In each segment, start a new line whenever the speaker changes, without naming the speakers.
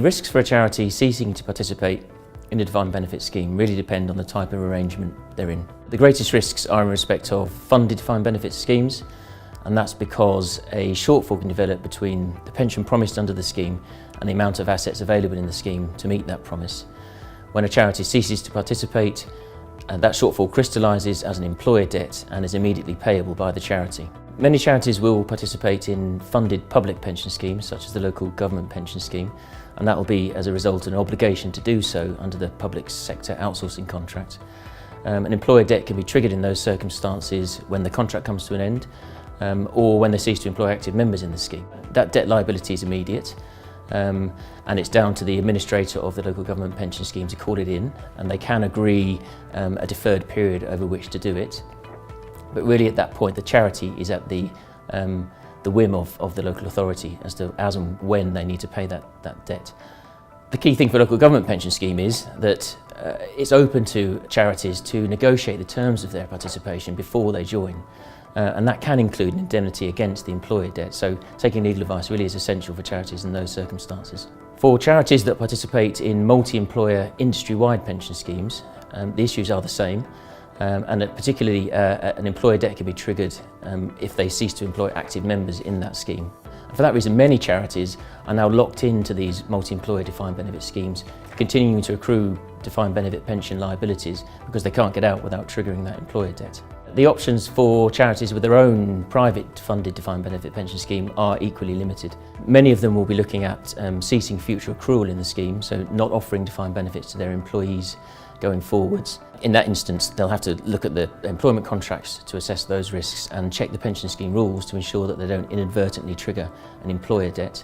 risks for a charity ceasing to participate in a defined benefit scheme really depend on the type of arrangement they're in. The greatest risks are in respect of funded defined benefit schemes, and that's because a shortfall can develop between the pension promised under the scheme and the amount of assets available in the scheme to meet that promise. When a charity ceases to participate, that shortfall crystallises as an employer debt and is immediately payable by the charity. Many charities will participate in funded public pension schemes, such as the local government pension scheme, and that will be, as a result, an obligation to do so under the public sector outsourcing contract. An employer debt can be triggered in those circumstances when the contract comes to an end, or when they cease to employ active members in the scheme. That debt liability is immediate, and it's down to the administrator of the local government pension scheme to call it in, and they can agree a deferred period over which to do it. But really at that point the charity is at the whim of the local authority as and when they need to pay that debt. The key thing for a local government pension scheme is that it's open to charities to negotiate the terms of their participation before they join. And that can include an indemnity against the employer debt, so taking legal advice really is essential for charities in those circumstances. For charities that participate in multi-employer industry-wide pension schemes, the issues are the same, and that particularly an employer debt can be triggered if they cease to employ active members in that scheme. And for that reason, many charities are now locked into these multi-employer defined benefit schemes, continuing to accrue defined benefit pension liabilities because they can't get out without triggering that employer debt. The options for charities with their own private funded defined benefit pension scheme are equally limited. Many of them will be looking at ceasing future accrual in the scheme, so not offering defined benefits to their employees going forwards. In that instance, they'll have to look at the employment contracts to assess those risks and check the pension scheme rules to ensure that they don't inadvertently trigger an employer debt.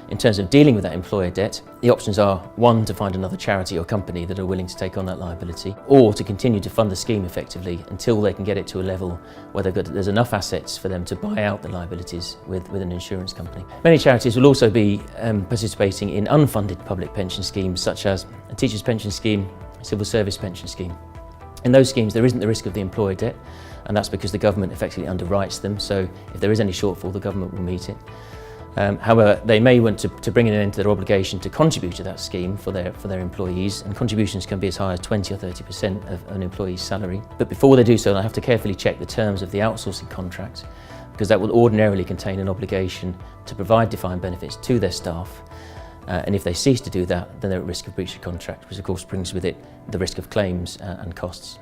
In terms of dealing with that employer debt, the options are: one, to find another charity or company that are willing to take on that liability, or to continue to fund the scheme effectively until they can get it to a level where there's enough assets for them to buy out the liabilities with an insurance company. Many charities will also be participating in unfunded public pension schemes, such as a teacher's pension scheme, a civil service pension scheme. In those schemes there isn't the risk of the employer debt, and that's because the government effectively underwrites them, so if there is any shortfall the government will meet it. However, they may want to bring an end to their obligation to contribute to that scheme for their employees, and contributions can be as high as 20 or 30% of an employee's salary. But before they do so, they'll have to carefully check the terms of the outsourcing contract, because that will ordinarily contain an obligation to provide defined benefits to their staff. And if they cease to do that, then they're at risk of breach of contract, which of course brings with it the risk of claims and costs.